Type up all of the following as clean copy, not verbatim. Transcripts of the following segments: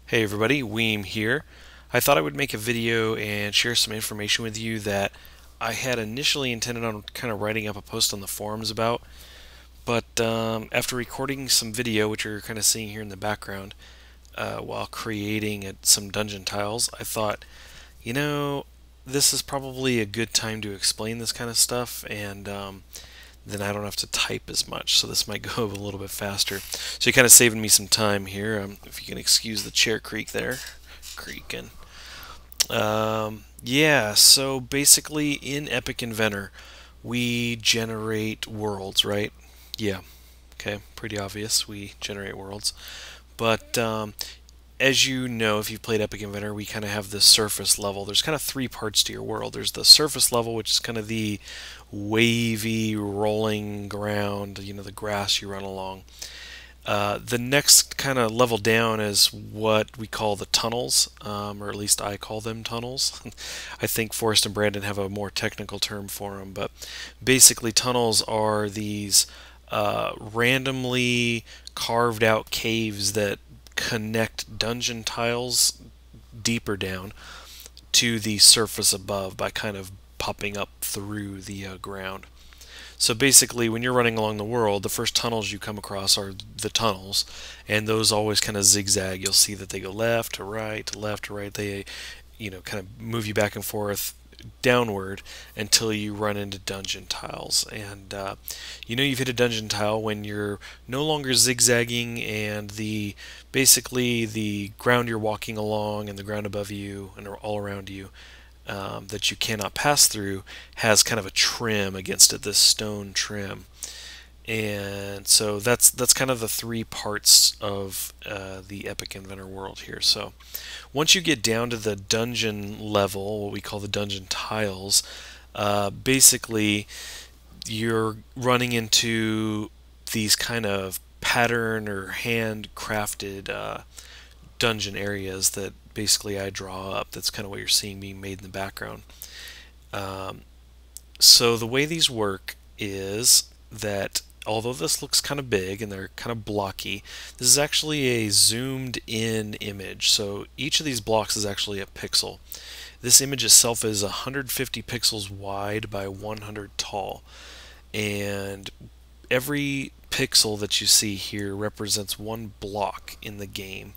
Hey everybody, Weem here. I thought I would make a video and share some information with you that I had initially intended on kind of writing up a post on the forums about, but after recording some video, which you're kind of seeing here in the background, while creating some dungeon tiles, I thought, you know, this is probably a good time to explain this kind of stuff, and then I don't have to type as much, so this might go a little bit faster. So you're kind of saving me some time here. If you can excuse the chair creak there, creaking. Yeah, so basically in Epic Inventor, we generate worlds, right? Yeah, okay, pretty obvious. We generate worlds. But as you know, if you've played Epic Inventor, we kind of have this surface level. There's kind of three parts to your world. There's the surface level, which is kind of the wavy, rolling ground, the grass you run along. The next kind of level down is what we call the tunnels, or at least I call them tunnels. I think Forrest and Brandon have a more technical term for them, but basically tunnels are these randomly carved out caves that connect dungeon tiles deeper down to the surface above by kind of popping up through the ground. So basically, when you're running along the world, the first tunnels you come across are the tunnels, and those always kind of zigzag. You'll see that they go left to right, to left to right. They, kind of move you back and forth downward until you run into dungeon tiles. And you've hit a dungeon tile when you're no longer zigzagging, and basically the ground you're walking along and the ground above you and all around you that you cannot pass through has kind of a trim against it, this stone trim. And so that's kind of the three parts of the Epic Inventor world here. So once you get down to the dungeon level, what we call the dungeon tiles, basically you're running into these kind of pattern or handcrafted dungeon areas that basically I draw up. That's kind of what you're seeing being made in the background. Um, so the way these work is that although this looks kind of big and they're kind of blocky, this is actually a zoomed in image. So each of these blocks is actually a pixel. This image itself is 150 pixels wide by 100 tall, and every pixel that you see here represents one block in the game.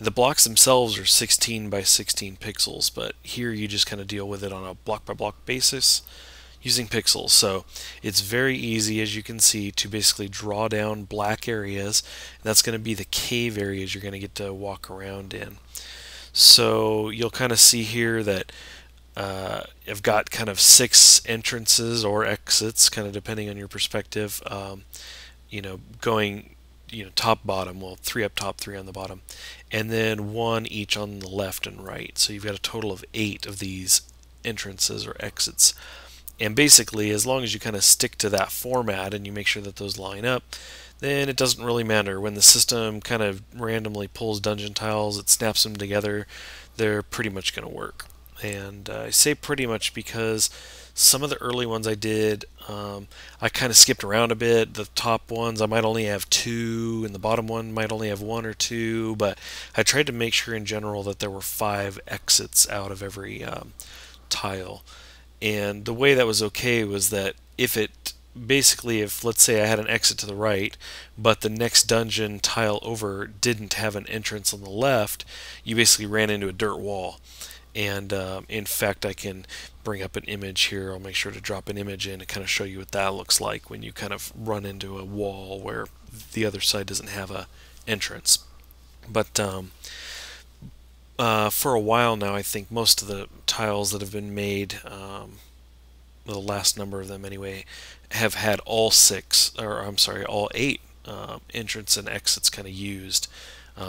The blocks themselves are 16 by 16 pixels, but here you just kind of deal with it on a block by block basis using pixels. So it's very easy, as you can see, to basically draw down black areas. And that's going to be the cave areas you're going to get to walk around in. So you'll kind of see here that I've got kind of 6 entrances or exits, kind of depending on your perspective, going top bottom, well, 3 up top, 3 on the bottom, and then 1 each on the left and right. So you've got a total of 8 of these entrances or exits. And basically, as long as you kind of stick to that format and you make sure that those line up, then it doesn't really matter. When the system kind of randomly pulls dungeon tiles, it snaps them together, they're pretty much going to work. And I say pretty much because some of the early ones I did, I kind of skipped around a bit. The top ones I might only have 2, and the bottom one might only have 1 or 2, but I tried to make sure in general that there were 5 exits out of every tile. And the way that was okay was that if let's say I had an exit to the right, but the next dungeon tile over didn't have an entrance on the left, you basically ran into a dirt wall. And in fact, I can bring up an image here. I'll make sure to drop an image in to kind of show you what that looks like when you kind of run into a wall where the other side doesn't have a entrance. But for a while now, I think most of the tiles that have been made, the last number of them anyway, have had all 8 entrance and exits kind of used.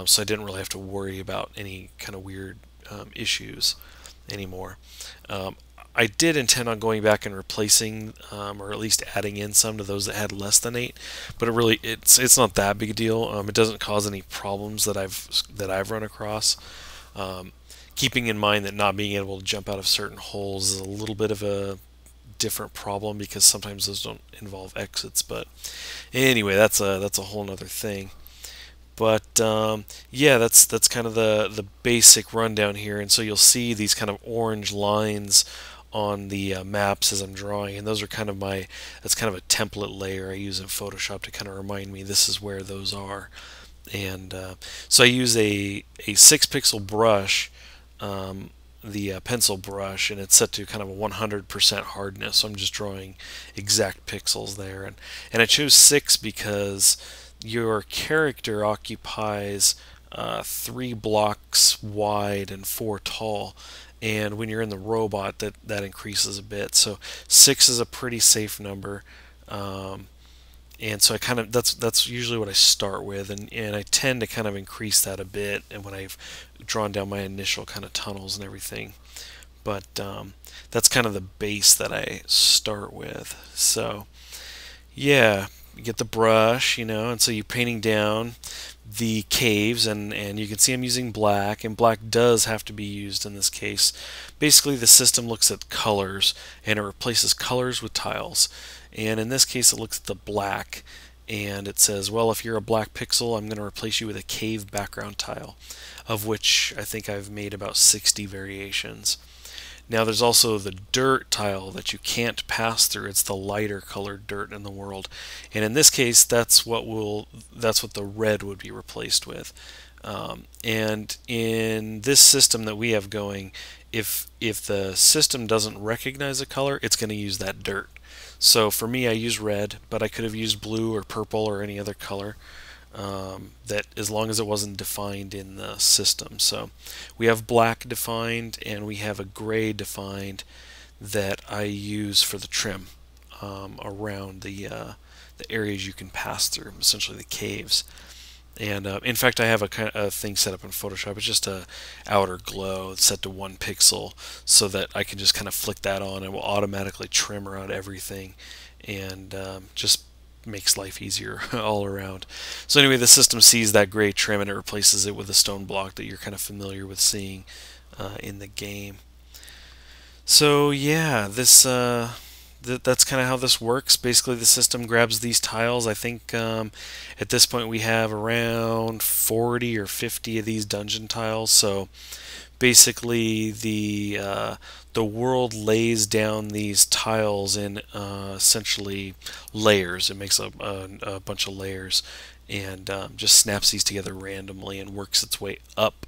So I didn't really have to worry about any kind of weird issues anymore. I did intend on going back and replacing, or at least adding in some to those that had less than 8, but it's not that big a deal. It doesn't cause any problems that I've run across. Keeping in mind that not being able to jump out of certain holes is a little bit of a different problem because sometimes those don't involve exits. But anyway, that's a whole nother thing. But yeah, that's kind of the basic rundown here. And so you'll see these kind of orange lines on the maps as I'm drawing, and those are kind of that's kind of a template layer I use in Photoshop to kind of remind me this is where those are. And so I use a 6 pixel brush, the pencil brush, and it's set to kind of a 100% hardness. So I'm just drawing exact pixels there, and I chose 6 because your character occupies 3 blocks wide and 4 tall, and when you're in the robot, that increases a bit. So 6 is a pretty safe number. And so I kind of that's usually what I start with, and I tend to kind of increase that a bit, and when I've drawn down my initial kind of tunnels and everything. But that's kind of the base that I start with. So yeah, you get the brush, and so you're painting down the caves, and you can see I'm using black, and black does have to be used in this case. Basically, the system looks at colors, and it replaces colors with tiles. And in this case, it looks at the black, and it says, well, if you're a black pixel, I'm going to replace you with a cave background tile, of which I think I've made about 60 variations. Now there's also the dirt tile that you can't pass through. It's the lighter colored dirt in the world, and in this case, that's what the red would be replaced with. And in this system that we have going, if the system doesn't recognize a color, it's going to use that dirt. So for me, I use red, but I could have used blue or purple or any other color. That as long as it wasn't defined in the system. So we have black defined, and we have a gray defined that I use for the trim around the areas you can pass through, essentially the caves. And in fact, I have a kind of thing set up in Photoshop. It's just a outer glow. It's set to 1 pixel, so that I can just kind of flick that on, and it will automatically trim around everything, and just makes life easier all around. So anyway, the system sees that gray trim, and it replaces it with a stone block that you're kind of familiar with seeing in the game. So yeah, that's kind of how this works. Basically, the system grabs these tiles. I think at this point we have around 40 or 50 of these dungeon tiles. So basically, the world lays down these tiles in essentially layers. It makes a bunch of layers, and just snaps these together randomly and works its way up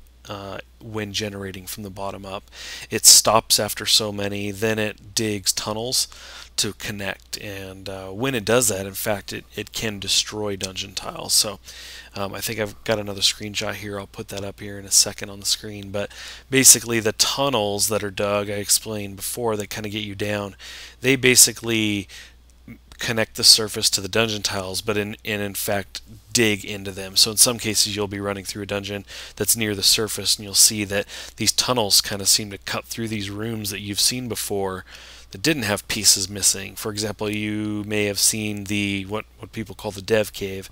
when generating from the bottom up. It stops after so many, then it digs tunnels to connect, and when it does that, in fact, it can destroy dungeon tiles. So I think I've got another screenshot here. I'll put that up here in a second on the screen. But basically, the tunnels that are dug, I explained before, that kind of get you down, they basically connect the surface to the dungeon tiles, but in fact dig into them. So in some cases, you'll be running through a dungeon that's near the surface, and you'll see that these tunnels kind of seem to cut through these rooms that you've seen before that didn't have pieces missing. For example, you may have seen the what people call the dev cave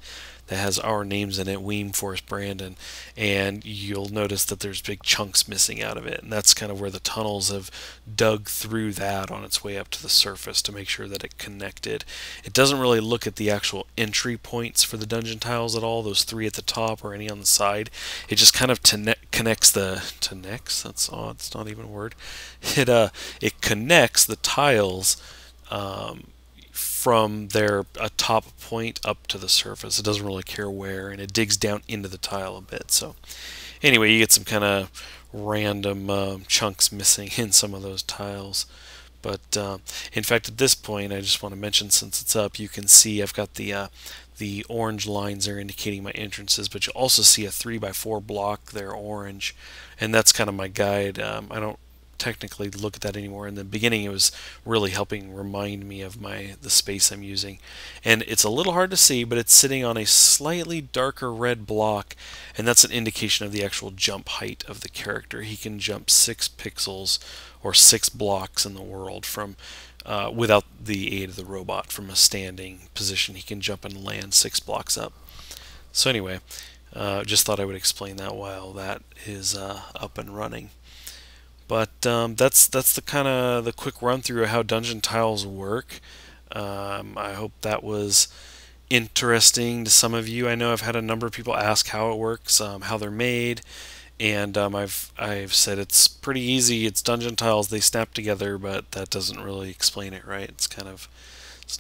that has our names in it, Weem, Forrest, Brandon, and you'll notice that there's big chunks missing out of it, and that's kind of where the tunnels have dug through that on its way up to the surface to make sure that it connected. It doesn't really look at the actual entry points for the dungeon tiles at all, those 3 at the top or any on the side. It just kind of connects that's odd, it's not even a word. It connects the tiles from their top point up to the surface. It doesn't really care where, and it digs down into the tile a bit. So anyway, you get some kind of random chunks missing in some of those tiles. But in fact, at this point, I just want to mention, since it's up, you can see I've got the orange lines there indicating my entrances, but you also see a 3x4 block there, orange, and that's kind of my guide. I don't technically look at that anymore. In the beginning, it was really helping remind me of the space I'm using, and it's a little hard to see, but it's sitting on a slightly darker red block, and that's an indication of the actual jump height of the character. He can jump 6 pixels or 6 blocks in the world from without the aid of the robot. From a standing position, he can jump and land 6 blocks up. So anyway, just thought I would explain that while that is up and running. But that's the kind of the quick run through of how dungeon tiles work. I hope that was interesting to some of you. I know I've had a number of people ask how it works, how they're made, and I've said it's pretty easy. It's dungeon tiles, they snap together, but that doesn't really explain it, right? It's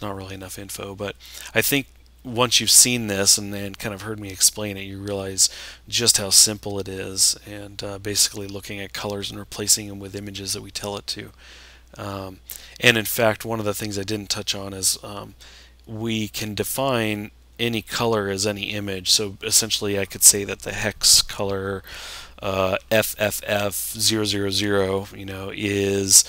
not really enough info. But I think once you've seen this and then kind of heard me explain it, you realize just how simple it is, and basically looking at colors and replacing them with images that we tell it to. And in fact, one of the things I didn't touch on is we can define any color as any image. So essentially, I could say that the hex color FFF000, is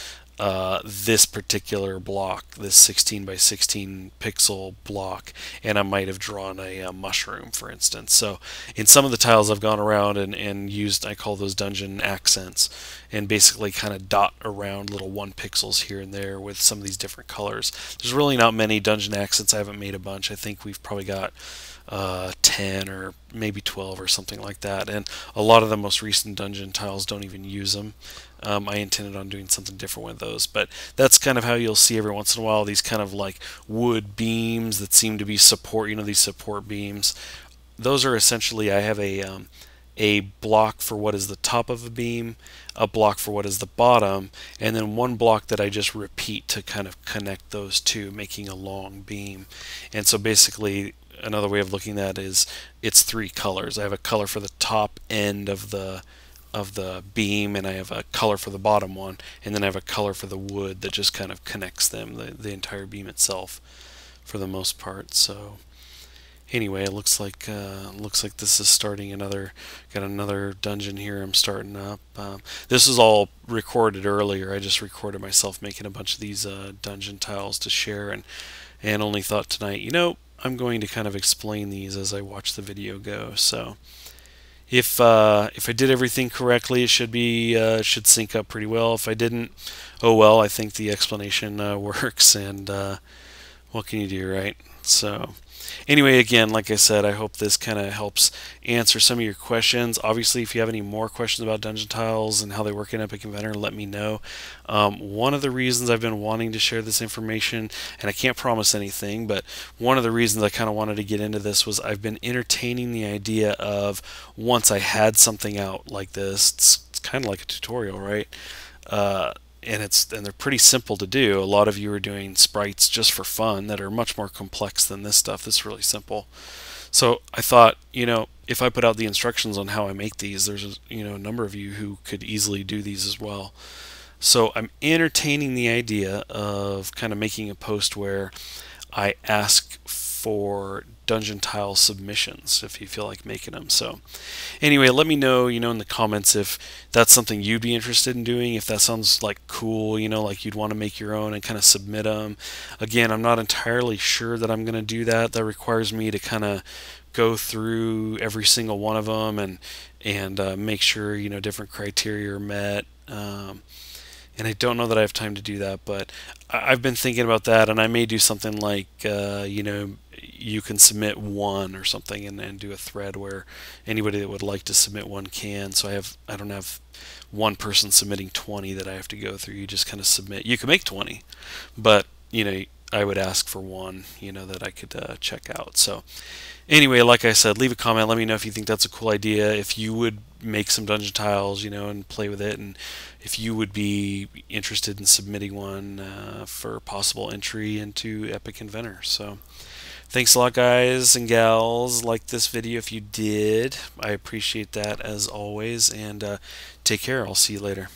this particular block, this 16 by 16 pixel block, and I might have drawn a mushroom, for instance. So in some of the tiles I've gone around and used, I call those dungeon accents, and basically kind of dot around little 1 pixels here and there with some of these different colors. There's really not many dungeon accents. I haven't made a bunch. I think we've probably got 10 or maybe 12 or something like that, and a lot of the most recent dungeon tiles don't even use them. I intended on doing something different with those, but that's kind of how you'll see every once in a while these kind of like wood beams that seem to be support, these support beams. Those are essentially, I have a block for what is the top of a beam, a block for what is the bottom, and then one block that I just repeat to kind of connect those two, making a long beam. And so basically, another way of looking at it is it's 3 colors. I have a color for the top end of the beam, and I have a color for the bottom one, and then I have a color for the wood that just kind of connects them, the entire beam itself, for the most part. So anyway, it looks like this is starting got another dungeon here I'm starting up. This was all recorded earlier. I just recorded myself making a bunch of these dungeon tiles to share, and only thought tonight, I'm going to kind of explain these as I watch the video go. So if I did everything correctly, it should sync up pretty well. If I didn't, oh well. I think the explanation works, and what can you do, right? So anyway, again, like I said, I hope this kind of helps answer some of your questions. Obviously, if you have any more questions about dungeon tiles and how they work in Epic Inventor, let me know. One of the reasons I've been wanting to share this information, and I can't promise anything, but one of the reasons I kind of wanted to get into this was I've been entertaining the idea of, once I had something out like this, it's kind of like a tutorial, right? And they're pretty simple to do. A lot of you are doing sprites just for fun that are much more complex than this stuff. This is really simple. So I thought, if I put out the instructions on how I make these, there's a number of you who could easily do these as well. So I'm entertaining the idea of kind of making a post where I ask for dungeon tile submissions if you feel like making them. So anyway, let me know, in the comments if that's something you'd be interested in doing, if that sounds like cool, like you'd want to make your own and kind of submit them. Again, I'm not entirely sure that I'm going to do that. That requires me to kind of go through every single one of them and make sure, different criteria are met. And I don't know that I have time to do that, but I've been thinking about that, and I may do something like, you can submit one or something, and do a thread where anybody that would like to submit one can. So I don't have one person submitting 20 that I have to go through. You just kind of submit. You can make 20, but I would ask for one, that I could check out. So anyway, like I said, leave a comment. Let me know if you think that's a cool idea, if you would make some dungeon tiles, and play with it, and if you would be interested in submitting one for possible entry into Epic Inventor. So thanks a lot, guys and gals. Like this video if you did. I appreciate that as always, and take care. I'll see you later.